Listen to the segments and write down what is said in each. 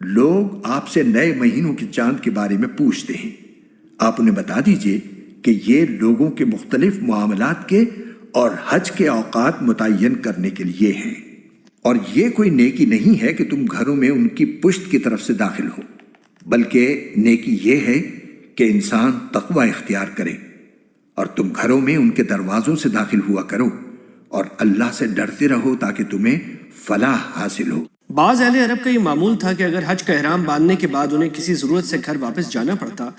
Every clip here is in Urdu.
لوگ آپ سے نئے مہینوں کے چاند کے بارے میں پوچھتے ہیں، آپ انہیں بتا دیجئے کہ یہ لوگوں کے مختلف معاملات کے اور حج کے اوقات متعین کرنے کے لیے ہیں، اور یہ کوئی نیکی نہیں ہے کہ تم گھروں میں ان کی پشت کی طرف سے داخل ہو، بلکہ نیکی یہ ہے کہ انسان تقوی اختیار کرے، اور تم گھروں میں ان کے دروازوں سے داخل ہوا کرو اور اللہ سے ڈرتے رہو تاکہ تمہیں فلاح حاصل ہو۔ بعض اہل عرب کا یہ معمول تھا کہ اگر حج کا احرام باندھنے کے بعد انہیں کسی ضرورت سے گھر واپس جانا پڑتا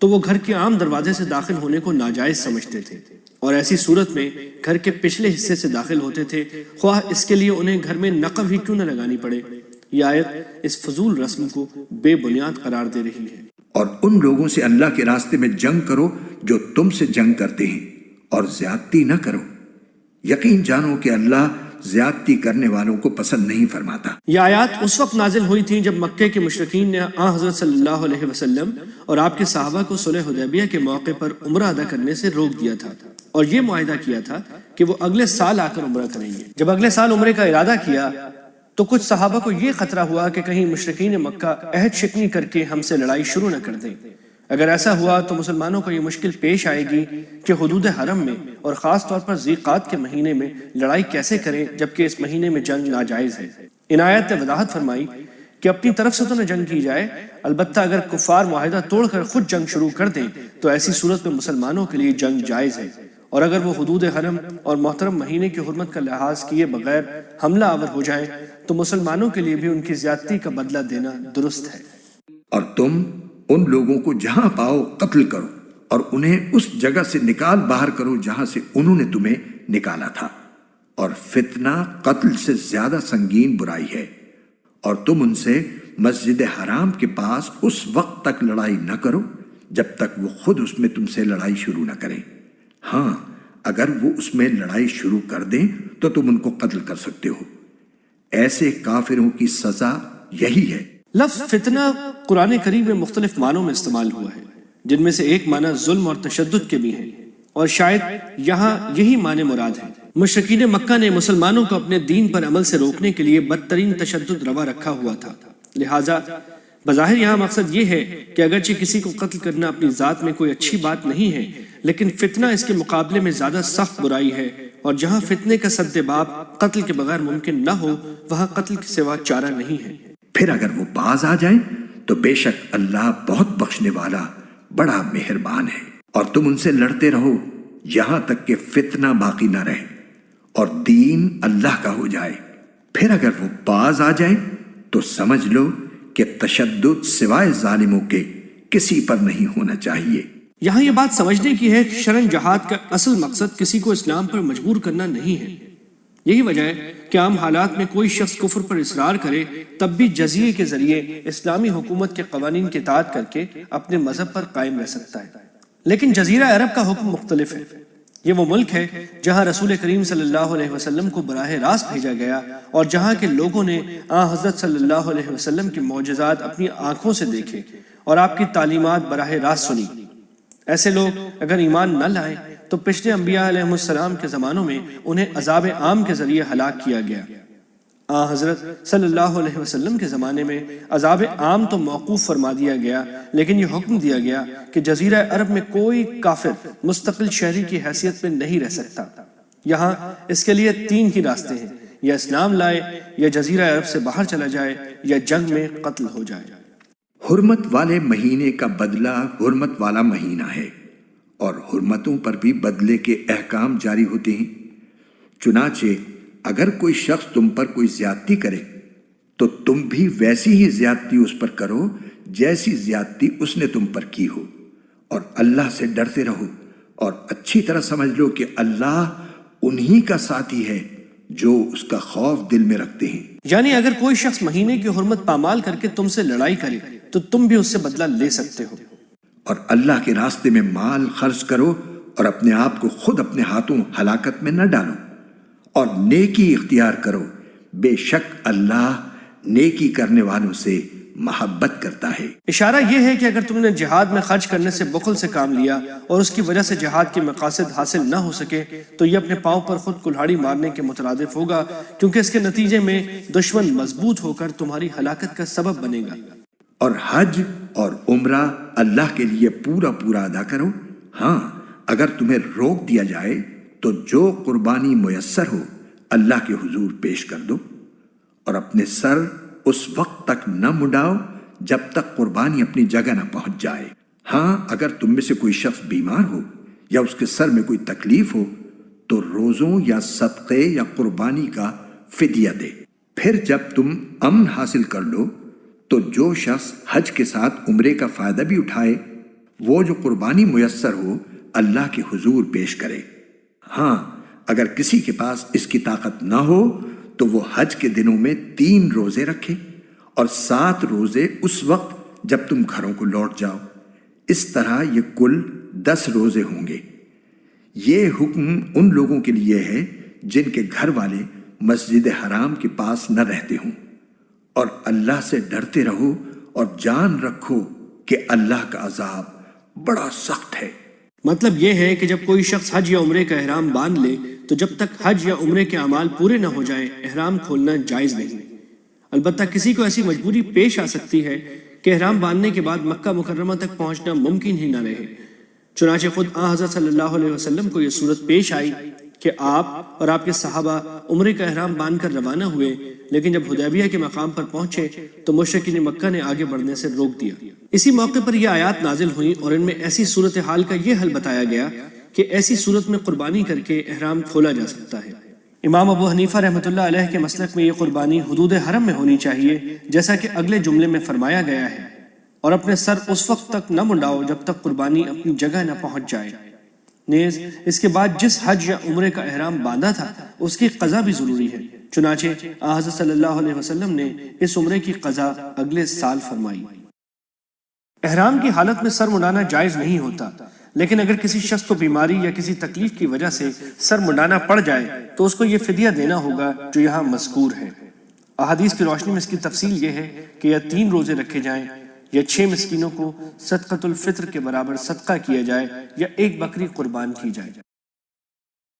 تو وہ گھر کے عام دروازے سے داخل ہونے کو ناجائز سمجھتے تھے، اور ایسی صورت میں گھر کے پچھلے حصے سے داخل ہوتے تھے، خواہ اس کے لیے انہیں گھر میں نقب ہی کیوں نہ لگانی پڑے۔ یہ آیت اس فضول رسم کو بے بنیاد قرار دے رہی ہے۔ اور ان لوگوں سے اللہ کے راستے میں جنگ کرو جو تم سے جنگ کرتے ہیں، اور زیادتی نہ کرو، یقین جانو کہ اللہ زیادتی کرنے والوں کو پسند نہیں فرماتا۔ یہ آیات اس وقت نازل ہوئی تھیں جب مکے کے مشرکین نے حضرت صلی اللہ علیہ وسلم اور آپ کے صحابہ کو صلح حدیبیہ کے موقع پر عمرہ ادا کرنے سے روک دیا تھا، اور یہ معاہدہ کیا تھا کہ وہ اگلے سال آ کر عمرہ کریں گے۔ جب اگلے سال عمرے کا ارادہ کیا تو کچھ صحابہ کو یہ خطرہ ہوا کہ کہیں مشرکین مکہ عہد شکنی کر کے ہم سے لڑائی شروع نہ کر دیں۔ اگر ایسا ہوا تو مسلمانوں کو یہ مشکل پیش آئے گی کہ حدود حرم میں اور خاص طور پر ذی قعدہ کے مہینے میں لڑائی کیسے کریں جبکہ اس مہینے میں جنگ ناجائز ہے۔ ان آیت نے وضاحت فرمائی کہ اپنی طرف سے تو نہ جنگ کی جائے، البتہ اگر کفار معاہدہ توڑ کر خود جنگ شروع کر دیں تو ایسی صورت میں مسلمانوں کے لیے جنگ جائز ہے، اور اگر وہ حدود حرم اور محترم مہینے کی حرمت کا لحاظ کیے بغیر حملہ آور ہو جائیں تو مسلمانوں کے لیے بھی ان کی زیادتی کا بدلہ دینا درست ہے۔ اور تم ان لوگوں کو جہاں پاؤ قتل کرو، اور انہیں اس جگہ سے نکال باہر کرو جہاں سے انہوں نے تمہیں نکالا تھا، اور فتنہ قتل سے زیادہ سنگین برائی ہے، اور تم ان سے مسجد حرام کے پاس اس وقت تک لڑائی نہ کرو جب تک وہ خود اس میں تم سے لڑائی شروع نہ کریں۔ ہاں، اگر وہ اس میں لڑائی شروع کر دیں تو تم ان کو قتل کر سکتے ہو۔ ایسے کافروں کی سزا یہی ہے۔ لفظ فتنہ قرآن کریم میں مختلف معنوں میں استعمال ہوا ہے، جن میں سے ایک معنی ظلم اور تشدد کے بھی ہیں، اور شاید یہاں یہی معنی مراد ہے۔ مشرکین مکہ نے مسلمانوں کو اپنے دین پر عمل سے روکنے کے لیے بدترین تشدد روا رکھا ہوا تھا، لہٰذا بظاہر یہاں مقصد یہ ہے کہ اگرچہ کسی کو قتل کرنا اپنی ذات میں کوئی اچھی بات نہیں ہے، لیکن فتنہ اس کے مقابلے میں زیادہ سخت برائی ہے، اور جہاں فتنے کا سد باب قتل کے بغیر ممکن نہ ہو وہاں قتل کے سوا چارہ نہیں ہے۔ پھر اگر وہ باز آ جائیں تو بے شک اللہ بہت بخشنے والا بڑا مہربان ہے، اور تم ان سے لڑتے رہو یہاں تک کہ فتنہ باقی نہ رہے اور دین اللہ کا ہو جائے۔ پھر اگر وہ باز آ جائیں تو سمجھ لو کہ تشدد سوائے ظالموں کے کسی پر نہیں ہونا چاہیے۔ یہاں یہ بات سمجھنے کی ہے کہ شرعاً جہاد کا اصل مقصد کسی کو اسلام پر مجبور کرنا نہیں ہے۔ یہی وجہ ہے کہ عام حالات میں کوئی شخص کفر پر اصرار کرے تب بھی جزیے کے ذریعے اسلامی حکومت کے قوانین کی اطاعت کر کے اپنے مذہب پر قائم رہ سکتا ہے، لیکن جزیرہ عرب کا حکم مختلف ہے۔ یہ وہ ملک ہے جہاں رسول کریم صلی اللہ علیہ وسلم کو براہ راست بھیجا گیا، اور جہاں کے لوگوں نے حضرت صلی اللہ علیہ وسلم کے معجزات اپنی آنکھوں سے دیکھے اور آپ کی تعلیمات براہ راست سنی۔ ایسے لوگ اگر ایمان نہ لائیں تو پچھلے انبیاء علیہ السلام کے زمانوں میں انہیں عذاب عام کے ذریعے ہلاک کیا گیا۔ حضرت صلی اللہ علیہ وسلم کے زمانے میں عذاب عام تو موقوف فرما دیا گیا، لیکن یہ حکم دیا گیا کہ جزیرہ عرب میں کوئی کافر مستقل شہری کی حیثیت میں نہیں رہ سکتا۔ یہاں اس کے لیے تین ہی راستے ہیں، یا اسلام لائے، یا جزیرہ عرب سے باہر چلا جائے، یا جنگ میں قتل ہو جائے۔ حرمت والے مہینے کا بدلہ حرمت والا مہینہ ہے، اور حرمتوں پر بھی بدلے کے احکام جاری ہوتے ہیں۔ چنانچہ اگر کوئی شخص تم پر کوئی زیادتی کرے تو تم بھی ویسی ہی زیادتی اس پر کرو جیسی زیادتی اس نے تم پر کی ہو، اور اللہ سے ڈرتے رہو، اور اچھی طرح سمجھ لو کہ اللہ انہی کا ساتھی ہے جو اس کا خوف دل میں رکھتے ہیں۔ یعنی اگر کوئی شخص مہینے کی حرمت پامال کر کے تم سے لڑائی کرے تو تم بھی اس سے بدلہ لے سکتے ہو۔ اور اللہ کے راستے میں مال خرچ کرو، اور اپنے آپ کو خود اپنے ہاتھوں ہلاکت میں نہ ڈالو، اور نیکی اختیار کرو، بے شک اللہ نیکی کرنے والوں سے محبت کرتا ہے۔ اشارہ یہ ہے کہ اگر تم نے جہاد میں خرچ کرنے سے بخل سے کام لیا اور اس کی وجہ سے جہاد کے مقاصد حاصل نہ ہو سکے تو یہ اپنے پاؤں پر خود کلہاڑی مارنے کے مترادف ہوگا، کیونکہ اس کے نتیجے میں دشمن مضبوط ہو کر تمہاری ہلاکت کا سبب بنے گا۔ اور حج اور عمرہ اللہ کے لیے پورا پورا ادا کرو۔ ہاں، اگر تمہیں روک دیا جائے تو جو قربانی میسر ہو اللہ کے حضور پیش کر دو، اور اپنے سر اس وقت تک نہ مڈاؤ جب تک قربانی اپنی جگہ نہ پہنچ جائے۔ ہاں، اگر تم میں سے کوئی شخص بیمار ہو یا اس کے سر میں کوئی تکلیف ہو تو روزوں یا صدقے یا قربانی کا فدیہ دے۔ پھر جب تم امن حاصل کر لو تو جو شخص حج کے ساتھ عمرے کا فائدہ بھی اٹھائے وہ جو قربانی میسر ہو اللہ کے حضور پیش کرے۔ ہاں، اگر کسی کے پاس اس کی طاقت نہ ہو تو وہ حج کے دنوں میں 3 روزے رکھے اور 7 روزے اس وقت جب تم گھروں کو لوٹ جاؤ۔ اس طرح یہ کل 10 روزے ہوں گے۔ یہ حکم ان لوگوں کے لیے ہے جن کے گھر والے مسجد حرام کے پاس نہ رہتے ہوں، اور اللہ سے ڈرتے رہو اور جان رکھو کہ اللہ کا عذاب بڑا سخت ہے۔ مطلب یہ ہے کہ جب کوئی شخص حج یا عمرے کا احرام باندھ لے تو جب تک حج یا عمرے کے اعمال پورے نہ ہو جائیں احرام کھولنا جائز نہیں۔ البتہ کسی کو ایسی مجبوری پیش آ سکتی ہے کہ احرام باندھنے کے بعد مکہ مکرمہ تک پہنچنا ممکن ہی نہ رہے۔ چنانچہ خود حضرت صلی اللہ علیہ وسلم کو یہ صورت پیش آئی کہ آپ اور آپ کے صحابہ عمرے کا احرام باندھ کر روانہ ہوئے، لیکن جب حدیبیہ کے مقام پر پہنچے تو مشرکین مکہ نے آگے بڑھنے سے روک دیا۔ اسی موقع پر یہ آیات نازل ہوئیں اور ان میں ایسی صورتحال کا یہ حل بتایا گیا کہ ایسی صورت میں قربانی کر کے احرام کھولا جا سکتا ہے۔ امام ابو حنیفہ رحمۃ اللہ علیہ کے مسلک میں یہ قربانی حدود حرم میں ہونی چاہیے، جیسا کہ اگلے جملے میں فرمایا گیا ہے، اور اپنے سر اس وقت تک نہ منڈاؤ جب تک قربانی اپنی جگہ نہ پہنچ جائے۔ نیز اس کے بعد جس حج یا عمرے کا احرام باندھا تھا اس کی قضا بھی ضروری ہے، چنانچہ حضرت صلی اللہ علیہ وسلم نے اس عمرے کی قضا اگلے سال فرمائی۔ احرام کی حالت میں سر منڈانا جائز نہیں ہوتا، لیکن اگر کسی شخص کو بیماری یا کسی تکلیف کی وجہ سے سر منڈانا پڑ جائے تو اس کو یہ فدیہ دینا ہوگا جو یہاں مذکور ہے۔ احادیث کی روشنی میں اس کی تفصیل یہ ہے کہ یا 3 روزے رکھے جائیں، یا 6 مسکینوں کو صدقۃ الفطر کے برابر صدقہ کیا جائے، یا 1 بکری قربان کی جائے۔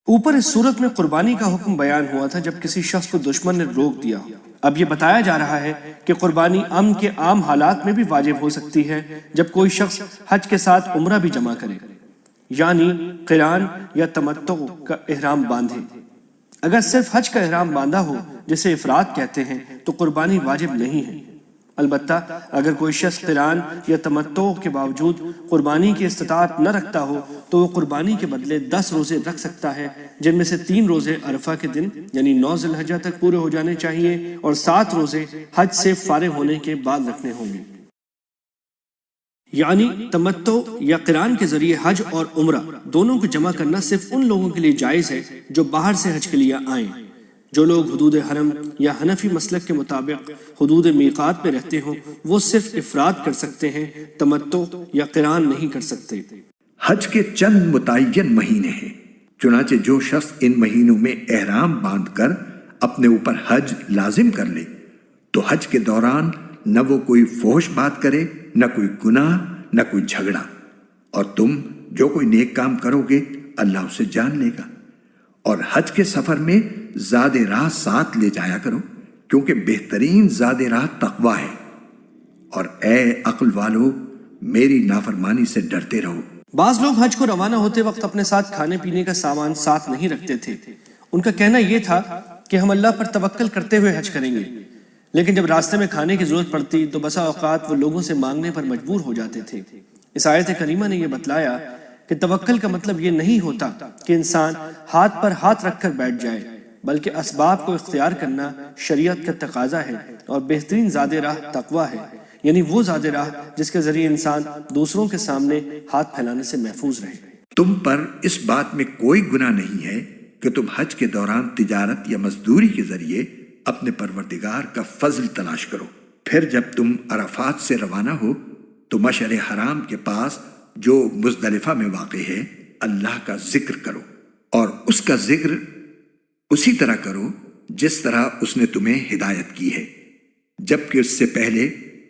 اوپر اس صورت میں قربانی کا حکم بیان ہوا تھا جب کسی شخص کو دشمن نے روک دیا۔ اب یہ بتایا جا رہا ہے کہ قربانی امن کے عام حالات میں بھی واجب ہو سکتی ہے، جب کوئی شخص حج کے ساتھ عمرہ بھی جمع کرے، یعنی قران یا تمتع کا احرام باندھے۔ اگر صرف حج کا احرام باندھا ہو جسے افراد کہتے ہیں تو قربانی واجب نہیں ہے۔ البتہ اگر کوئی شخص قران یا تمتع کے باوجود قربانی کی استطاعت نہ رکھتا ہو تو وہ قربانی کے بدلے 10 روزے رکھ سکتا ہے، جن میں سے 3 روزے عرفہ کے دن یعنی 9 ذی الحجہ تک پورے ہو جانے چاہیے، اور 7 روزے حج سے فارغ ہونے کے بعد رکھنے ہوں گے۔ یعنی تمتع یا قران کے ذریعے حج اور عمرہ دونوں کو جمع کرنا صرف ان لوگوں کے لیے جائز ہے جو باہر سے حج کے لیے آئیں۔ جو لوگ حدود حرم یا حنفی مسلک کے مطابق حدود میقات میں رہتے ہوں وہ صرف افراد کر سکتے ہیں، تمتع یا قران نہیں کر سکتے۔ حج کے چند متعین مہینے ہیں، چنانچہ جو شخص ان مہینوں میں احرام باندھ کر اپنے اوپر حج لازم کر لے تو حج کے دوران نہ وہ کوئی فحش بات کرے، نہ کوئی گناہ، نہ کوئی جھگڑا، اور تم جو کوئی نیک کام کرو گے اللہ اسے جان لے گا۔ اور حج کے سفر میں زاد راہ ساتھ لے جایا کرو، کیونکہ بہترین زاد راہ تقوی ہے، اور اے عقل والو میری نافرمانی سے ڈرتے رہو۔ بعض لوگ حج کو روانہ ہوتے وقت اپنے ساتھ کھانے پینے کا سامان ساتھ نہیں رکھتے تھے۔ ان کا کہنا یہ تھا کہ ہم اللہ پر توکل کرتے ہوئے حج کریں گے، لیکن جب راستے میں کھانے کی ضرورت پڑتی تو بسا اوقات وہ لوگوں سے مانگنے پر مجبور ہو جاتے تھے۔ اس آیت کریمہ نے یہ بتلایا کہ توکل کا مطلب یہ نہیں ہوتا کہ انسان ہاتھ پر ہاتھ رکھ کر بیٹھ جائے، بلکہ اسباب کو اختیار کرنا شریعت کا تقاضا ہے، اور بہترین زاد راہ تقوی ہے، یعنی وہ زاد راہ جس کے ذریعے انسان دوسروں کے سامنے ہاتھ پھیلانے سے محفوظ رہے۔ تم پر اس بات میں کوئی گناہ نہیں ہے کہ تم حج کے دوران تجارت یا مزدوری کے ذریعے اپنے پروردگار کا فضل تلاش کرو۔ پھر جب تم عرفات سے روانہ ہو تو مشعر حرام کے پاس جو مزدلفہ میں واقع ہے اللہ کا ذکر کرو، اور اس کا ذکر اسی طرح کرو جس طرح اس نے تمہیں ہدایت کی ہے، جبکہ اس سے پہلے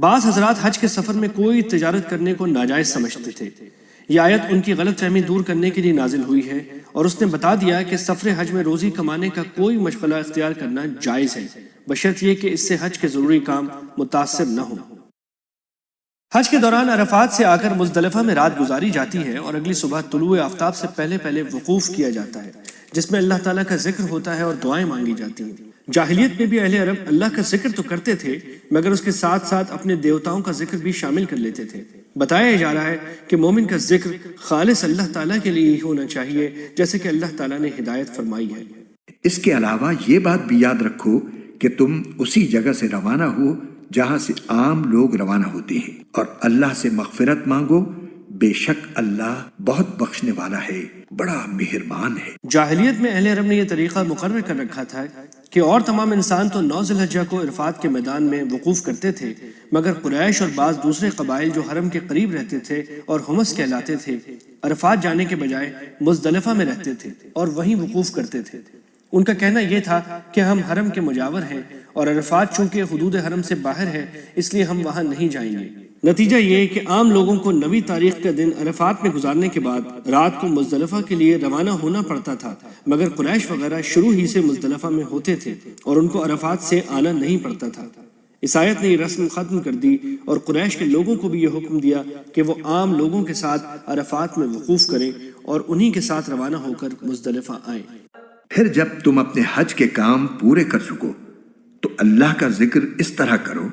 بعض حضرات حج کے سفر میں کوئی تجارت کرنے کو ناجائز سمجھتے تھے۔ یہ آیت ان کی غلط فہمی دور کرنے کے لیے نازل ہوئی ہے اور اس نے بتا دیا کہ سفر حج میں روزی کمانے کا کوئی مشغلہ اختیار کرنا جائز ہے، بشرط یہ کہ اس سے حج کے ضروری کام متاثر نہ ہوں۔ حج کے دوران عرفات سے آ کر مزدلفہ میں رات گزاری جاتی ہے اور اگلی صبح طلوع آفتاب سے پہلے وقوف کیا جاتا ہے، جس میں اللہ تعالیٰ کا ذکر ہوتا ہے اور دعائیں مانگی جاتی ہیں۔ جاہلیت میں بھی اہل عرب اللہ کا ذکر تو کرتے تھے مگر اس کے ساتھ ساتھ اپنے دیوتاؤں کا ذکر بھی شامل کر لیتے تھے۔ بتایا جا رہا ہے کہ مومن کا ذکر خالص اللہ تعالیٰ کے لیے ہی ہونا چاہیے، جیسے کہ اللہ تعالیٰ نے ہدایت فرمائی ہے۔ اس کے علاوہ یہ بات بھی یاد رکھو کہ تم اسی جگہ سے روانہ ہو جہاں سے عام لوگ روانہ ہوتے ہیں، اور اللہ سے مغفرت مانگو، بے شک اللہ بہت بخشنے والا ہے، بڑا مہربان ہے۔ جاہلیت میں اہل عرب نے یہ طریقہ مقرر کر رکھا تھا کہ اور تمام انسان تو 9 ذی الحجہ کو عرفات کے میدان میں وقوف کرتے تھے، مگر قریش اور بعض دوسرے قبائل جو حرم کے قریب رہتے تھے اور حمص کہلاتے تھے، عرفات جانے کے بجائے مزدلفہ میں رہتے تھے اور وہیں وقوف کرتے تھے۔ ان کا کہنا یہ تھا کہ ہم حرم کے مجاور ہیں اور عرفات چونکہ حدود حرم سے باہر ہے اس لیے ہم وہاں نہیں جائیں گے۔ نتیجہ یہ کہ عام لوگوں کو 9 تاریخ کا دن عرفات میں گزارنے کے بعد رات کو مزدلفہ کے لیے روانہ ہونا پڑتا تھا، مگر قریش وغیرہ شروع ہی سے مزدلفہ میں ہوتے تھے اور ان کو عرفات سے آنا نہیں پڑتا تھا۔ اس آیت نے یہ رسم ختم کر دی اور قریش کے لوگوں کو بھی یہ حکم دیا کہ وہ عام لوگوں کے ساتھ عرفات میں وقوف کریں اور انہی کے ساتھ روانہ ہو کر مزدلفہ آئیں۔ پھر جب تم اپنے حج کے کام پورے کر چکو تو اللہ کا ذکر اس طرح کرو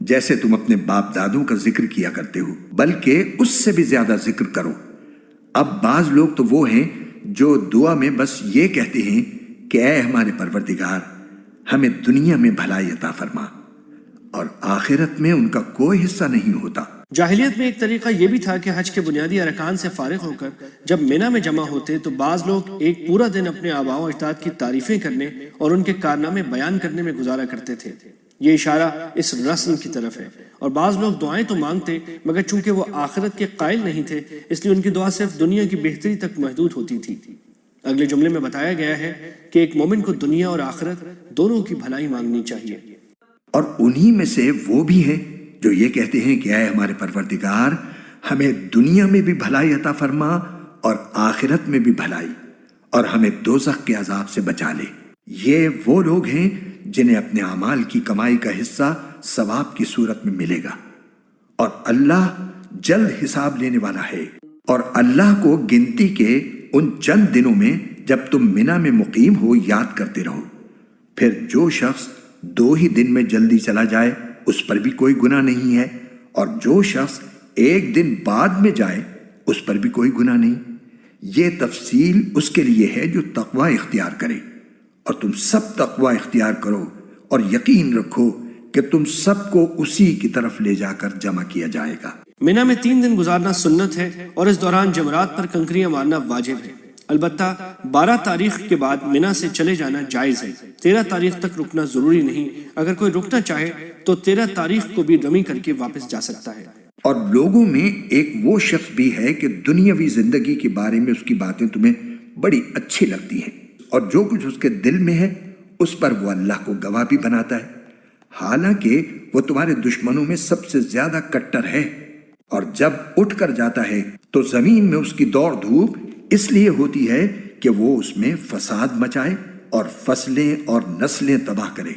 جیسے تم اپنے باپ دادوں کا ذکر کیا کرتے ہو، بلکہ اس سے بھی زیادہ ذکر کرو۔ اب بعض لوگ تو وہ ہیں جو دعا میں بس یہ کہتے ہیں کہ اے ہمارے پروردگار ہمیں دنیا میں بھلائی عطا فرما، اور آخرت میں ان کا کوئی حصہ نہیں ہوتا۔ جاہلیت میں ایک طریقہ یہ بھی تھا کہ حج کے بنیادی ارکان سے فارغ ہو کر جب مینا میں جمع ہوتے تو بعض لوگ ایک پورا دن اپنے آباء و اجداد کی تعریفیں کرنے اور ان کے کارنامے بیان کرنے میں گزارا کرتے تھے۔ یہ اشارہ اس رسم کی طرف ہے، اور بعض لوگ دعائیں تو مانگتے مگر چونکہ وہ آخرت کے قائل نہیں تھے اس لیے ان کی دعا صرف دنیا کی بہتری تک محدود ہوتی تھی۔ اگلے جملے میں بتایا گیا ہے کہ ایک مومن کو دنیا اور آخرت دونوں کی بھلائی مانگنی چاہیے۔ اور انہی میں سے وہ بھی ہیں جو یہ کہتے ہیں کہ اے ہمارے پروردگار ہمیں دنیا میں بھی بھلائی عطا فرما اور آخرت میں بھی بھلائی، اور ہمیں دوزخ کے عذاب سے بچا لے۔ یہ وہ لوگ ہیں جنہیں اپنے اعمال کی کمائی کا حصہ ثواب کی صورت میں ملے گا، اور اللہ جلد حساب لینے والا ہے۔ اور اللہ کو گنتی کے ان چند دنوں میں جب تم منا میں مقیم ہو یاد کرتے رہو۔ پھر جو شخص 2 ہی دن میں جلدی چلا جائے اس پر بھی کوئی گناہ نہیں ہے، اور جو شخص 1 دن بعد میں جائے اس پر بھی کوئی گناہ نہیں۔ یہ تفصیل اس کے لیے ہے جو تقوی اختیار کرے، اور تم سب تقوی اختیار کرو اور یقین رکھو کہ تم سب کو اسی کی طرف لے جا کر جمع کیا جائے گا۔ مینا میں 3 دن گزارنا سنت ہے اور اس دوران جمرات پر کنکریاں مارنا واجب ہے، البتہ 12 تاریخ کے بعد مینا سے چلے جانا جائز ہے۔ 13 تاریخ تک رکنا ضروری نہیں، اگر کوئی رکنا چاہے تو 13 تاریخ کو بھی رمی کر کے واپس جا سکتا ہے۔ اور لوگوں میں ایک وہ شخص بھی ہے کہ دنیاوی زندگی کے بارے میں اس کی باتیں تمہیں بڑی اچھی لگتی ہیں، اور جو کچھ اس کے دل میں ہے اس پر وہ اللہ کو گواہ بھی بناتا ہے، حالانکہ وہ تمہارے دشمنوں میں سب سے زیادہ کٹر ہے۔ اور جب اٹھ کر جاتا ہے تو زمین میں اس کی دوڑ دھوپ اس لیے ہوتی ہے کہ وہ اس میں فساد مچائے اور فصلیں اور نسلیں تباہ کرے،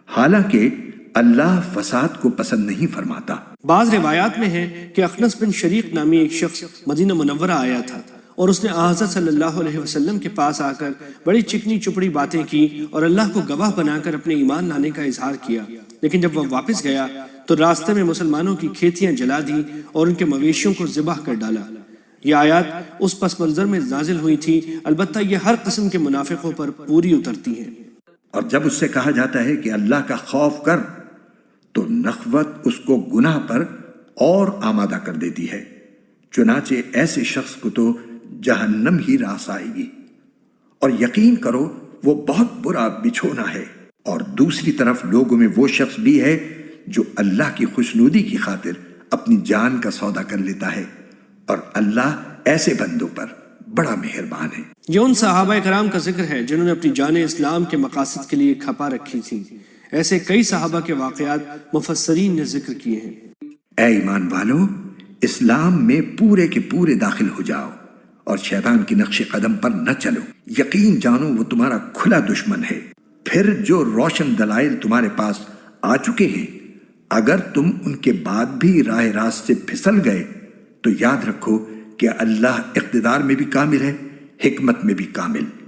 حالانکہ اللہ فساد کو پسند نہیں فرماتا۔ بعض روایات میں ہے کہ اخنس بن شریق نامی ایک شخص مدینہ منورہ آیا تھا اور اس نے حضرت صلی اللہ علیہ وسلم کے پاس آ کر بڑی چکنی چپڑی باتیں کی اور اللہ کو گواہ بنا کر اپنے ایمان لانے کا اظہار کیا، لیکن جب وہ واپس گیا تو راستے میں مسلمانوں کی کھیتیاں جلا دی اور ان کے مویشیوں کو ذبح کر ڈالا۔ یہ آیات اس پس منظر میں نازل ہوئی تھی، البتہ یہ ہر قسم کے منافقوں پر پوری اترتی ہیں۔ اور جب اس سے کہا جاتا ہے کہ اللہ کا خوف کر تو نخوت اس کو گناہ پر اور آمادہ کر دیتی ہے، چنانچہ ایسے شخص کو تو جہنم ہی راس آئے گی، اور یقین کرو وہ بہت برا بچھونا ہے۔ اور دوسری طرف لوگوں میں وہ شخص بھی ہے جو اللہ کی خوشنودی کی خاطر اپنی جان کا سودا کر لیتا ہے، اور اللہ ایسے بندوں پر بڑا مہربان ہے۔ یہ ان صحابہ کرام کا ذکر ہے جنہوں نے اپنی جان اسلام کے مقاصد کے لیے کھپا رکھی تھی۔ ایسے کئی صحابہ کے واقعات مفسرین نے ذکر کیے ہیں۔ اے ایمان والو، اسلام میں پورے کے پورے داخل ہو جاؤ اور شیطان کی نقش قدم پر نہ چلو۔ یقین جانو وہ تمہارا کھلا دشمن ہے۔ پھر جو روشن دلائل تمہارے پاس آ چکے ہیں، اگر تم ان کے بعد بھی راہ راست سے پھسل گئے تو یاد رکھو کہ اللہ اقتدار میں بھی کامل ہے، حکمت میں بھی کامل۔